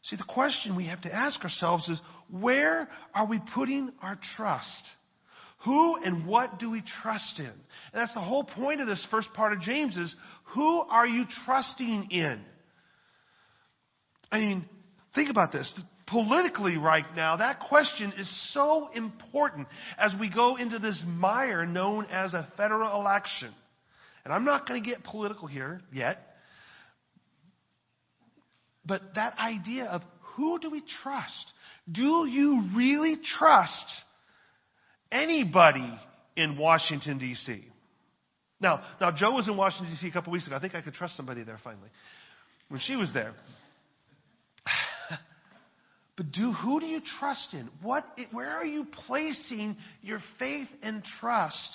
See, the question we have to ask ourselves is, where are we putting our trust? Who and what do we trust in? And that's the whole point of this first part of James is, who are you trusting in? I mean, think about this. Politically right now, that question is so important as we go into this mire known as a federal election. And I'm not going to get political here yet. But that idea of who do we trust? Do you really trust anybody in Washington, D.C.? Now, Joe was in Washington, D.C. a couple weeks ago. I think I could trust somebody there finally when she was there. But who do you trust in? Where are you placing your faith and trust?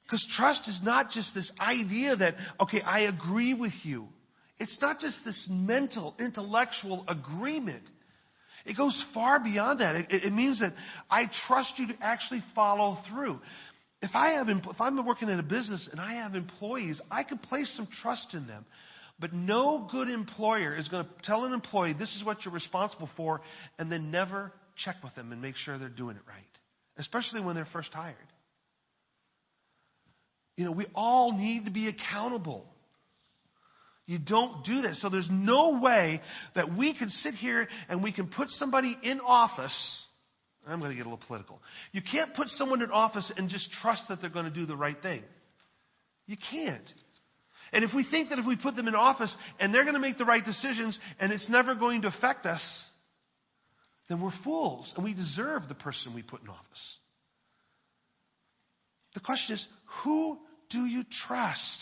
Because trust is not just this idea that, okay, I agree with you. It's not just this mental, intellectual agreement. It goes far beyond that. It means that I trust you to actually follow through. If I'm working in a business and I have employees, I can place some trust in them. But no good employer is going to tell an employee, this is what you're responsible for, and then never check with them and make sure they're doing it right. Especially when they're first hired. We all need to be accountable. You don't do that. So there's no way that we can sit here and we can put somebody in office. I'm going to get a little political. You can't put someone in office and just trust that they're going to do the right thing. You can't. And if we think that if we put them in office and they're going to make the right decisions and it's never going to affect us, then we're fools and we deserve the person we put in office. The question is, who do you trust?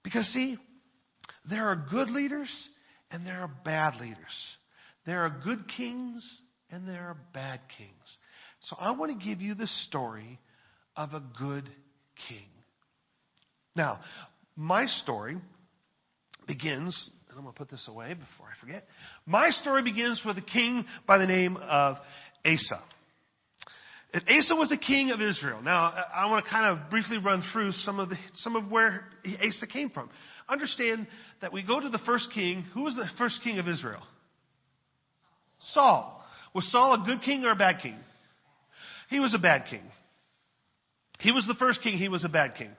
Because, see, there are good leaders and there are bad leaders. There are good kings and there are bad kings. So I want to give you the story of a good king. Now, my story begins, and I'm going to put this away before I forget. My story begins with a king by the name of Asa. And Asa was the king of Israel. Now, I want to kind of briefly run through some of where Asa came from. Understand that we go to the first king. Who was the first king of Israel? Saul. Was Saul a good king or a bad king? He was a bad king. He was the first king. He was a bad king.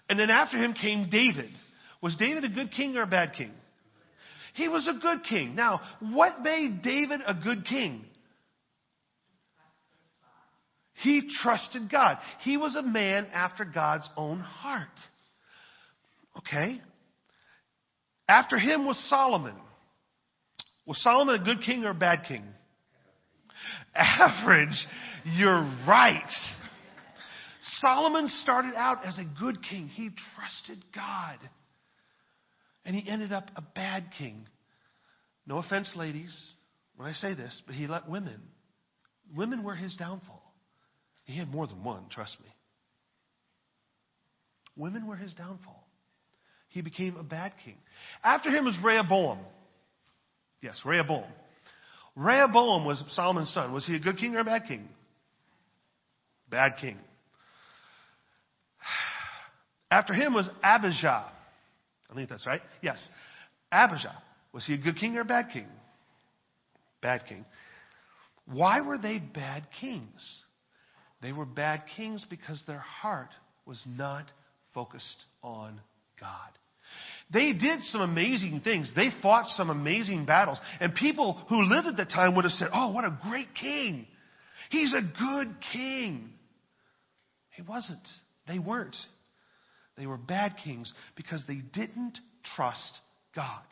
And then after him came David. Was David a good king or a bad king? He was a good king. Now, what made David a good king? He trusted God. He was a man after God's own heart. Okay? After him was Solomon. Was Solomon a good king or a bad king? Average. You're right. Solomon started out as a good king. He trusted God. And he ended up a bad king. No offense, ladies, when I say this, but he let women. Women were his downfall. He had more than one, trust me. Women were his downfall. He became a bad king. After him was Rehoboam. Yes, Rehoboam. Rehoboam was Solomon's son. Was he a good king or a bad king? Bad king. After him was Abijah. I think that's right. Yes. Abijah. Was he a good king or a bad king? Bad king. Why were they bad kings? They were bad kings because their heart was not focused on God. They did some amazing things. They fought some amazing battles. And people who lived at that time would have said, oh, what a great king. He's a good king. He wasn't. They weren't. They were bad kings because they didn't trust God.